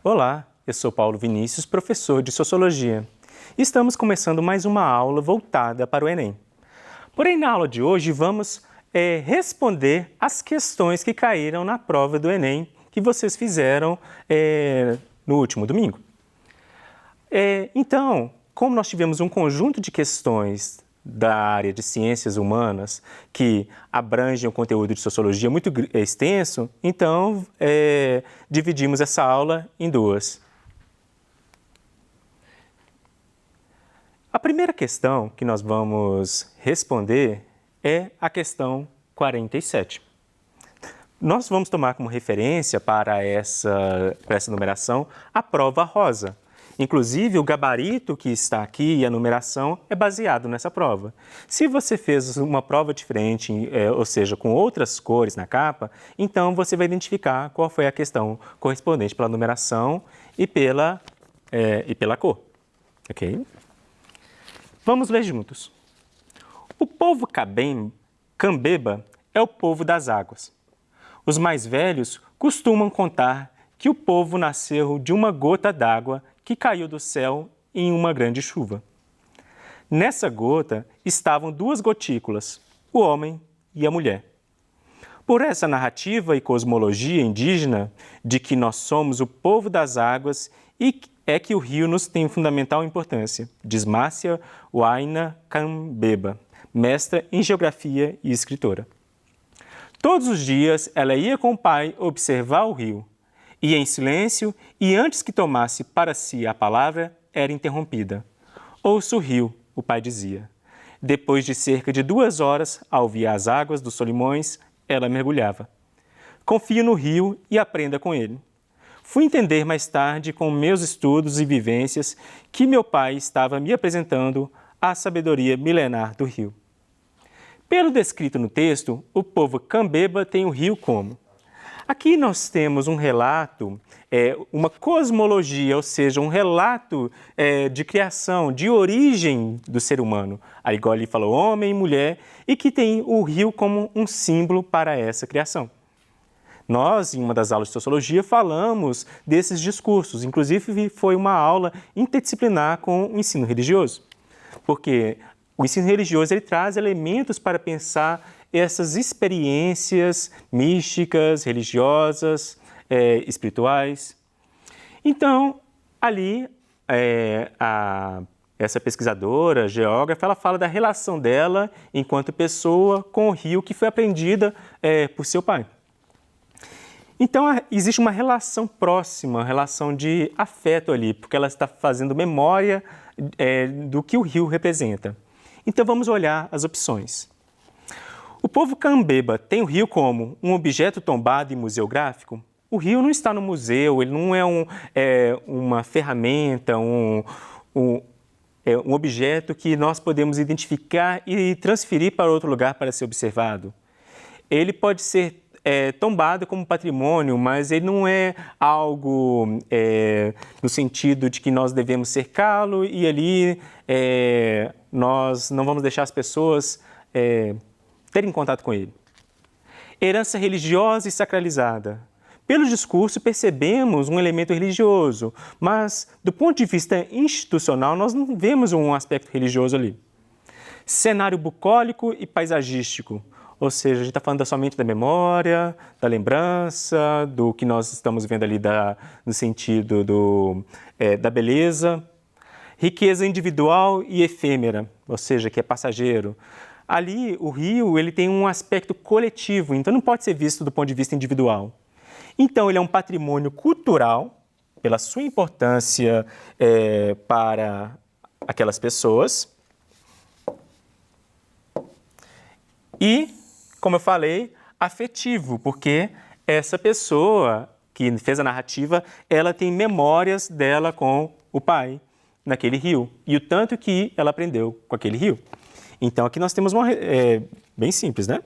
Olá, eu sou Paulo Vinícius, professor de Sociologia. Estamos começando mais uma aula voltada para o Enem. Porém, na aula de hoje vamos responder as questões que caíram na prova do Enem que vocês fizeram no último domingo. Então, como nós tivemos um conjunto de questões da área de ciências humanas que abrangem o conteúdo de sociologia muito extenso, então dividimos essa aula em duas. A primeira questão que nós vamos responder é a questão 47. Nós vamos tomar como referência para essa numeração a prova rosa. Inclusive, o gabarito que está aqui e a numeração é baseado nessa prova. Se você fez uma prova diferente, ou seja, com outras cores na capa, então você vai identificar qual foi a questão correspondente pela numeração e pela cor. Ok? Vamos ler juntos. O povo Cambeba é o povo das águas. Os mais velhos costumam contar que o povo nasceu de uma gota d'água que caiu do céu em uma grande chuva. Nessa gota estavam duas gotículas, o homem e a mulher. Por essa narrativa e cosmologia indígena de que nós somos o povo das águas e é que o rio nos tem fundamental importância, diz Márcia Huayna Cambeba, mestra em geografia e escritora. Todos os dias ela ia com o pai observar o rio. Ia em silêncio e antes que tomasse para si a palavra, era interrompida. Ouça o rio, o pai dizia. Depois de cerca de 2 horas, ao vir as águas dos Solimões, ela mergulhava. Confie no rio e aprenda com ele. Fui entender mais tarde, com meus estudos e vivências, que meu pai estava me apresentando a sabedoria milenar do rio. Pelo descrito no texto, o povo Cambeba tem o rio como? Aqui nós temos um relato, uma cosmologia, ou seja, um relato de criação, de origem do ser humano. Aí, igual ele falou, homem e mulher, e que tem o rio como um símbolo para essa criação. Nós, em uma das aulas de sociologia, falamos desses discursos. Inclusive, foi uma aula interdisciplinar com o ensino religioso. Porque o ensino religioso ele traz elementos para pensar essas experiências místicas, religiosas, espirituais. Então, ali, essa pesquisadora, geógrafa, ela fala da relação dela enquanto pessoa com o rio que foi aprendida por seu pai. Então, existe uma relação próxima, uma relação de afeto ali, porque ela está fazendo memória do que o rio representa. Então, vamos olhar as opções. O povo Cambeba tem o rio como um objeto tombado e museográfico? O rio não está no museu, ele não é uma ferramenta, um objeto que nós podemos identificar e transferir para outro lugar para ser observado. Ele pode ser tombado como patrimônio, mas ele não é algo no sentido de que nós devemos cercá-lo e ali nós não vamos deixar as pessoas terem contato com ele. Herança religiosa e sacralizada. Pelo discurso percebemos um elemento religioso, mas do ponto de vista institucional nós não vemos um aspecto religioso ali. Cenário bucólico e paisagístico. Ou seja, a gente está falando somente da memória, da lembrança, do que nós estamos vendo ali no sentido da beleza. Riqueza individual e efêmera, ou seja, que é passageiro. Ali, o rio ele tem um aspecto coletivo, então não pode ser visto do ponto de vista individual. Então, ele é um patrimônio cultural, pela sua importância para aquelas pessoas. E, como eu falei, afetivo, porque essa pessoa que fez a narrativa, ela tem memórias dela com o pai naquele rio e o tanto que ela aprendeu com aquele rio. Então, aqui nós temos uma... bem simples, né?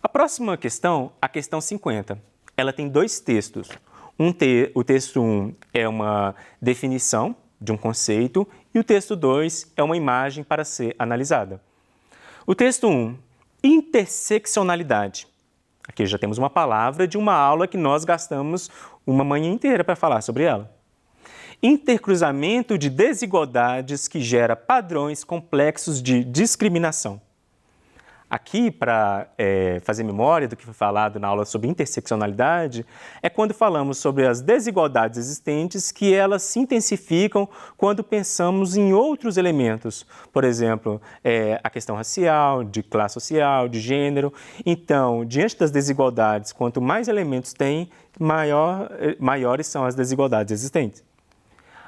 A próxima questão, a questão 50, ela tem 2 textos. O texto 1 é uma definição de um conceito e o texto 2 é uma imagem para ser analisada. O texto 1, interseccionalidade. Aqui já temos uma palavra de uma aula que nós gastamos uma manhã inteira para falar sobre ela. Intercruzamento de desigualdades que gera padrões complexos de discriminação. Aqui, para fazer memória do que foi falado na aula sobre interseccionalidade, é quando falamos sobre as desigualdades existentes que elas se intensificam quando pensamos em outros elementos. Por exemplo, a questão racial, de classe social, de gênero. Então, diante das desigualdades, quanto mais elementos tem, maiores são as desigualdades existentes.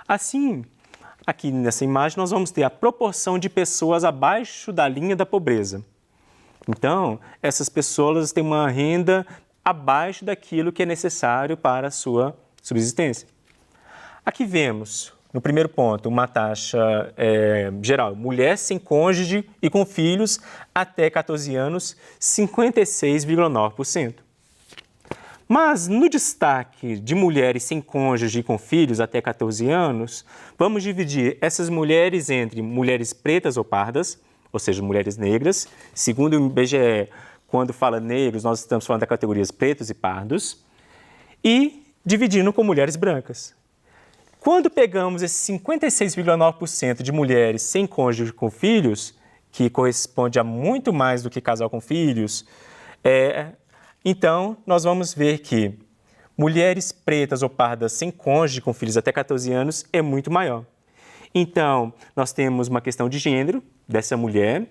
Assim, aqui nessa imagem, nós vamos ter a proporção de pessoas abaixo da linha da pobreza. Então, essas pessoas têm uma renda abaixo daquilo que é necessário para a sua subsistência. Aqui vemos, no primeiro ponto, uma taxa geral. Mulher sem cônjuge e com filhos até 14 anos, 56,9%. Mas, no destaque de mulheres sem cônjuge e com filhos até 14 anos, vamos dividir essas mulheres entre mulheres pretas ou pardas, ou seja, mulheres negras. Segundo o IBGE, quando fala negros, nós estamos falando das categorias pretos e pardos, e dividindo com mulheres brancas. Quando pegamos esse 56,9% de mulheres sem cônjuge com filhos, que corresponde a muito mais do que casal com filhos, então nós vamos ver que mulheres pretas ou pardas sem cônjuge com filhos até 14 anos é muito maior. Então, nós temos uma questão de gênero dessa mulher,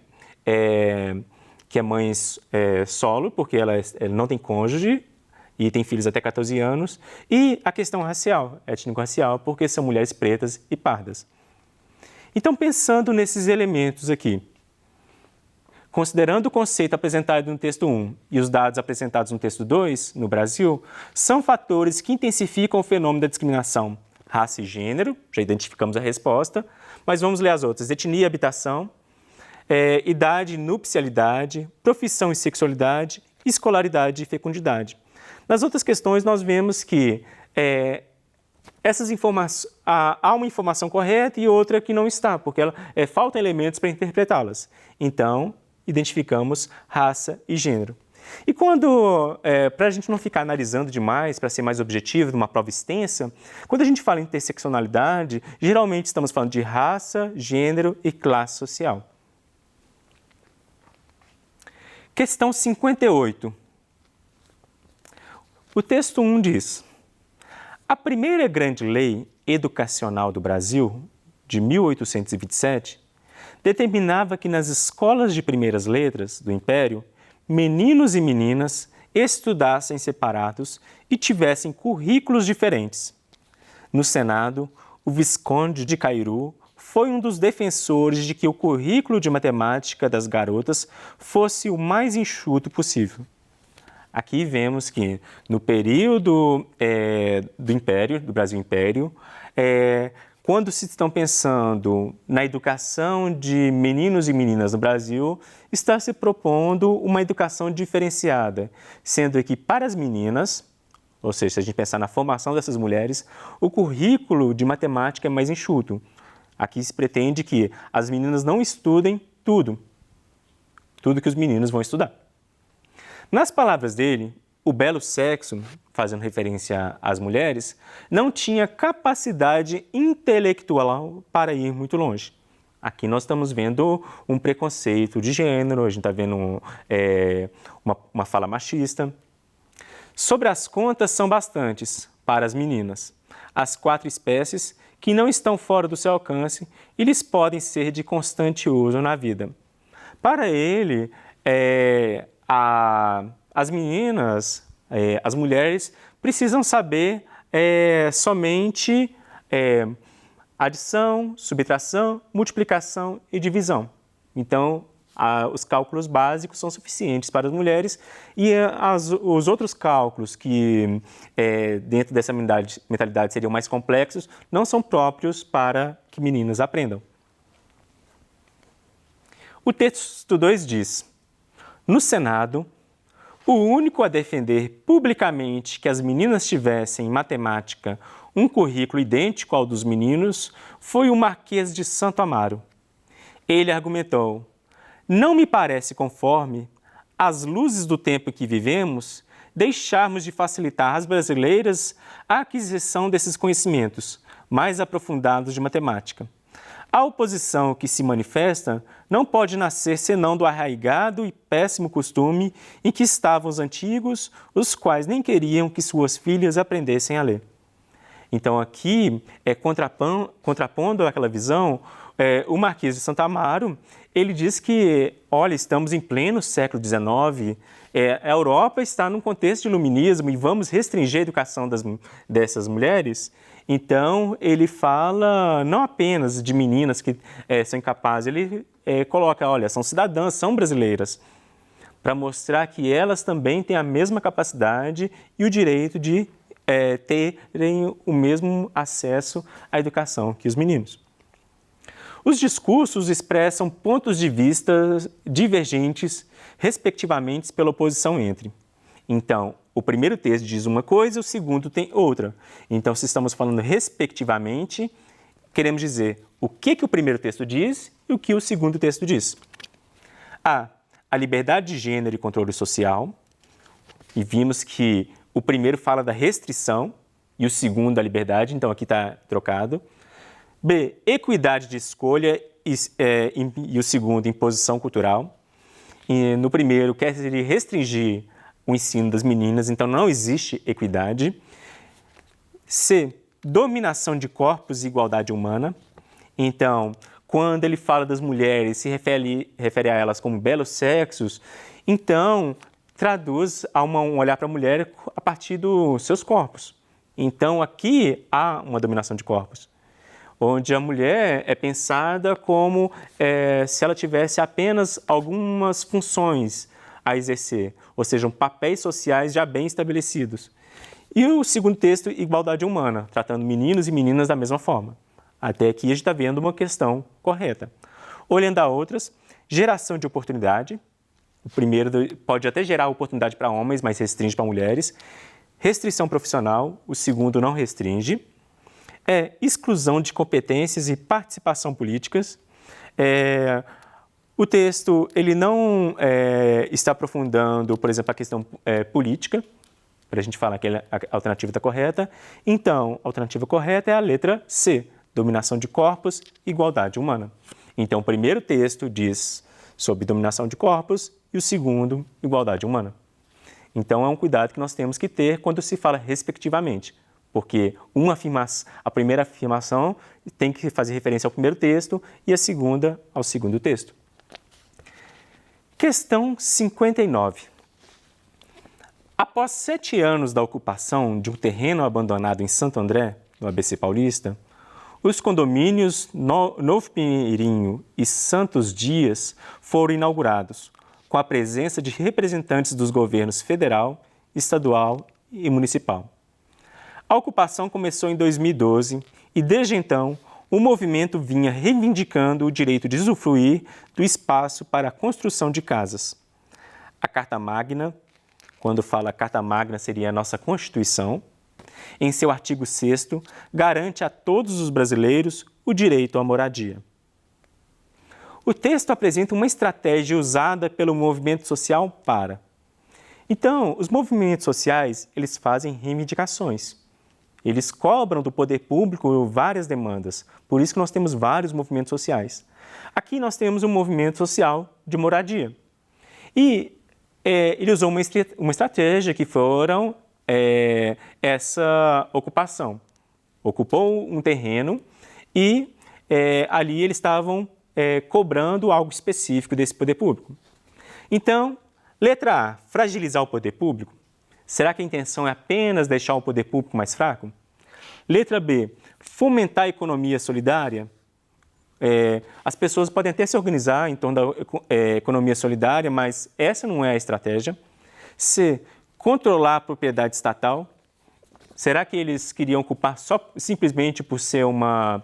que é mãe solo, porque ela não tem cônjuge e tem filhos até 14 anos, e a questão racial, étnico-racial, porque são mulheres pretas e pardas. Então, pensando nesses elementos aqui, considerando o conceito apresentado no texto 1 e os dados apresentados no texto 2, no Brasil, são fatores que intensificam o fenômeno da discriminação. Raça e gênero, já identificamos a resposta, mas vamos ler as outras. Etnia e habitação, idade e nupcialidade, profissão e sexualidade, escolaridade e fecundidade. Nas outras questões, nós vemos que essas informações, há uma informação correta e outra que não está, porque faltam elementos para interpretá-las. Então, identificamos raça e gênero. E quando, para a gente não ficar analisando demais, para ser mais objetivo numa prova extensa, quando a gente fala em interseccionalidade, geralmente estamos falando de raça, gênero e classe social. Questão 58. O texto 1 diz: a primeira grande lei educacional do Brasil, de 1827, determinava que nas escolas de primeiras letras do Império, meninos e meninas estudassem separados e tivessem currículos diferentes. No Senado, o Visconde de Cairu foi um dos defensores de que o currículo de matemática das garotas fosse o mais enxuto possível. Aqui vemos que no período do Império, do Brasil Império, quando se estão pensando na educação de meninos e meninas no Brasil, está se propondo uma educação diferenciada, sendo que para as meninas, ou seja, se a gente pensar na formação dessas mulheres, o currículo de matemática é mais enxuto. Aqui se pretende que as meninas não estudem tudo que os meninos vão estudar. Nas palavras dele, o belo sexo, fazendo referência às mulheres, não tinha capacidade intelectual para ir muito longe. Aqui nós estamos vendo um preconceito de gênero, a gente está vendo uma fala machista. Sobre as contas, são bastantes para as meninas. As 4 espécies que não estão fora do seu alcance e lhes podem ser de constante uso na vida. Para ele, as meninas, as mulheres, precisam saber somente adição, subtração, multiplicação e divisão. Então, os cálculos básicos são suficientes para as mulheres e os outros cálculos que, dentro dessa mentalidade, seriam mais complexos, não são próprios para que meninas aprendam. O texto 2 diz: no Senado, o único a defender publicamente que as meninas tivessem em matemática um currículo idêntico ao dos meninos foi o Marquês de Santo Amaro. Ele argumentou: não me parece conforme às luzes do tempo em que vivemos, deixarmos de facilitar às brasileiras a aquisição desses conhecimentos mais aprofundados de matemática. A oposição que se manifesta não pode nascer senão do arraigado e péssimo costume em que estavam os antigos, os quais nem queriam que suas filhas aprendessem a ler. Então, aqui, contrapondo àquela visão, o Marquês de Santa Amaro, ele diz que, olha, estamos em pleno século XIX, a Europa está num contexto de iluminismo e vamos restringir a educação dessas mulheres. Então, ele fala não apenas de meninas que são incapazes, ele coloca, olha, são cidadãs, são brasileiras, para mostrar que elas também têm a mesma capacidade e o direito de terem o mesmo acesso à educação que os meninos. Os discursos expressam pontos de vista divergentes, respectivamente, pela oposição entre. Então, o primeiro texto diz uma coisa, o segundo tem outra. Então, se estamos falando respectivamente, queremos dizer o que o primeiro texto diz e o que o segundo texto diz. A liberdade de gênero e controle social. E vimos que o primeiro fala da restrição e o segundo da liberdade, então aqui está trocado. B, equidade de escolha e o segundo, imposição cultural. E no primeiro, quer restringir o ensino das meninas, então não existe equidade. C, dominação de corpos e igualdade humana. Então, quando ele fala das mulheres, se refere a elas como belos sexos, então traduz a um olhar para a mulher a partir dos seus corpos. Então, aqui há uma dominação de corpos, onde a mulher é pensada como se ela tivesse apenas algumas funções a exercer, ou seja, papéis sociais já bem estabelecidos. E o segundo texto, igualdade humana, tratando meninos e meninas da mesma forma. Até aqui a gente está vendo uma questão correta. Olhando a outras, geração de oportunidade. O primeiro pode até gerar oportunidade para homens, mas restringe para mulheres. Restrição profissional, o segundo não restringe. Exclusão de competências e participação políticas. O texto ele não está aprofundando, por exemplo, a questão política, para a gente falar que a alternativa está correta. Então, a alternativa correta é a letra C, dominação de corpos, igualdade humana. Então, o primeiro texto diz sobre dominação de corpos e o segundo, igualdade humana. Então, é um cuidado que nós temos que ter quando se fala respectivamente, porque a primeira afirmação tem que fazer referência ao primeiro texto e a segunda ao segundo texto. Questão 59. Após 7 anos da ocupação de um terreno abandonado em Santo André, no ABC Paulista, os condomínios Novo Pinheirinho e Santos Dias foram inaugurados, com a presença de representantes dos governos federal, estadual e municipal. A ocupação começou em 2012 e, desde então, o movimento vinha reivindicando o direito de usufruir do espaço para a construção de casas. A Carta Magna, quando fala Carta Magna seria a nossa Constituição, em seu artigo 6º, garante a todos os brasileiros o direito à moradia. O texto apresenta uma estratégia usada pelo movimento social para. Então, os movimentos sociais, eles fazem reivindicações. Eles cobram do poder público várias demandas, por isso que nós temos vários movimentos sociais. Aqui nós temos um movimento social de moradia. E ele usou uma estratégia que foram essa ocupação. Ocupou um terreno e ali eles estavam cobrando algo específico desse poder público. Então, letra A, fragilizar o poder público. Será que a intenção é apenas deixar o poder público mais fraco? Letra B, fomentar a economia solidária. As pessoas podem até se organizar em torno da economia solidária, mas essa não é a estratégia. C, controlar a propriedade estatal. Será que eles queriam ocupar simplesmente por ser uma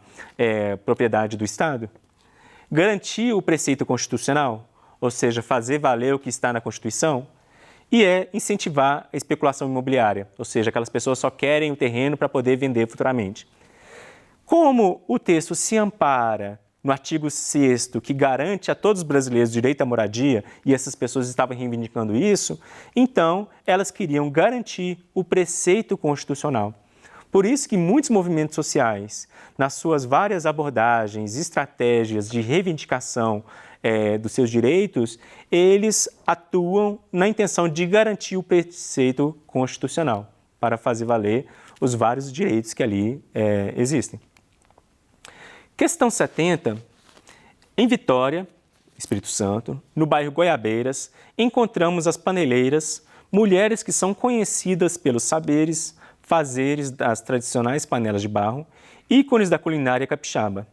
propriedade do Estado? Garantir o preceito constitucional, ou seja, fazer valer o que está na Constituição. E incentivar a especulação imobiliária, ou seja, aquelas pessoas só querem o terreno para poder vender futuramente. Como o texto se ampara no artigo 6º, que garante a todos os brasileiros o direito à moradia, e essas pessoas estavam reivindicando isso, então elas queriam garantir o preceito constitucional. Por isso que muitos movimentos sociais, nas suas várias abordagens, estratégias de reivindicação dos seus direitos, eles atuam na intenção de garantir o preceito constitucional, para fazer valer os vários direitos que ali existem. Questão 70. Em Vitória, Espírito Santo, no bairro Goiabeiras, encontramos as paneleiras, mulheres que são conhecidas pelos saberes, fazeres das tradicionais panelas de barro, ícones da culinária capixaba.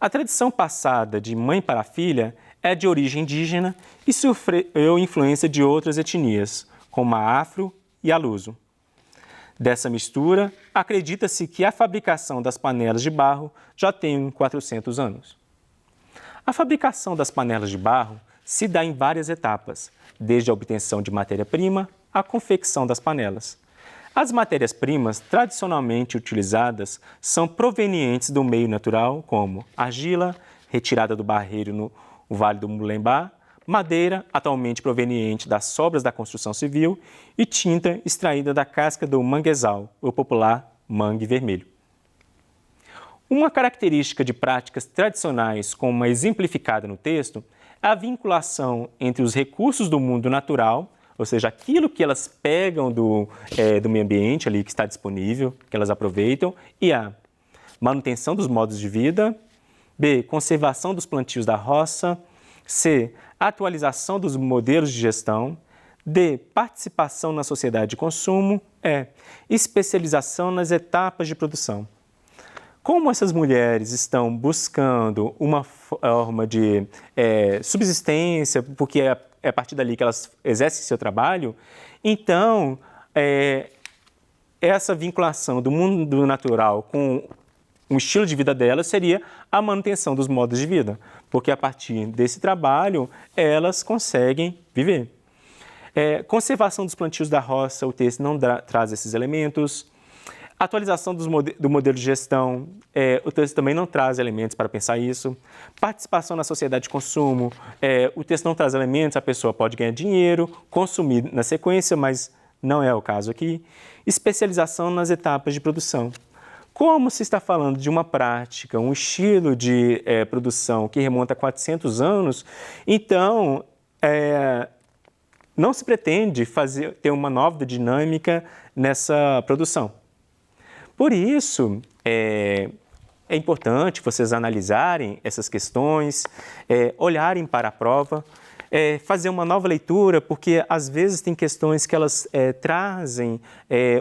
A tradição passada de mãe para filha é de origem indígena e sofreu influência de outras etnias, como a afro e a luso. Dessa mistura, acredita-se que a fabricação das panelas de barro já tem 400 anos. A fabricação das panelas de barro se dá em várias etapas, desde a obtenção de matéria-prima à confecção das panelas. As matérias-primas tradicionalmente utilizadas são provenientes do meio natural, como argila, retirada do barreiro no Vale do Mulembá, madeira, atualmente proveniente das sobras da construção civil, e tinta extraída da casca do manguezal, o popular mangue vermelho. Uma característica de práticas tradicionais, como exemplificada no texto, é a vinculação entre os recursos do mundo natural, ou seja, aquilo que elas pegam do meio ambiente ali que está disponível, que elas aproveitam, e a manutenção dos modos de vida, B, conservação dos plantios da roça, C, atualização dos modelos de gestão, D, participação na sociedade de consumo, E, especialização nas etapas de produção. Como essas mulheres estão buscando uma forma de subsistência, porque é a partir dali que elas exercem seu trabalho, então essa vinculação do mundo natural com o estilo de vida delas seria a manutenção dos modos de vida, porque a partir desse trabalho elas conseguem viver. Conservação dos plantios da roça, o texto não traz esses elementos. Atualização do modelo de gestão, o texto também não traz elementos para pensar isso. Participação na sociedade de consumo, o texto não traz elementos, a pessoa pode ganhar dinheiro, consumir na sequência, mas não é o caso aqui. Especialização nas etapas de produção. Como se está falando de uma prática, um estilo de produção que remonta a 400 anos, então não se pretende ter uma nova dinâmica nessa produção. Por isso, é importante vocês analisarem essas questões, olharem para a prova, fazer uma nova leitura, porque às vezes tem questões que elas trazem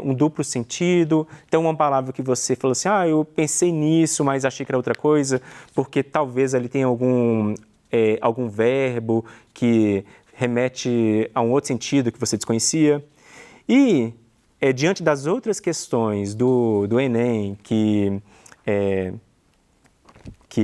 um duplo sentido. Então, uma palavra que você falou assim, eu pensei nisso, mas achei que era outra coisa, porque talvez ali tenha algum verbo que remete a um outro sentido que você desconhecia. E diante das outras questões do Enem que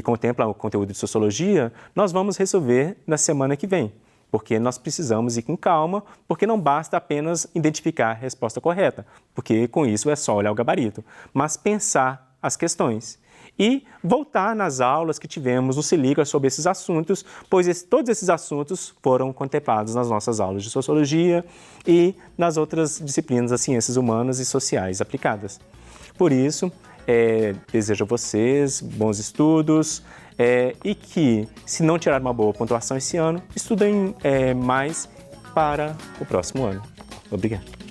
contempla o conteúdo de sociologia, nós vamos resolver na semana que vem, porque nós precisamos ir com calma, porque não basta apenas identificar a resposta correta, porque com isso é só olhar o gabarito, mas pensar as questões. E voltar nas aulas que tivemos no Se Liga sobre esses assuntos, pois todos esses assuntos foram contemplados nas nossas aulas de sociologia e nas outras disciplinas das ciências humanas e sociais aplicadas. Por isso, desejo a vocês bons estudos e que, se não tirar uma boa pontuação esse ano, estudem mais para o próximo ano. Obrigado.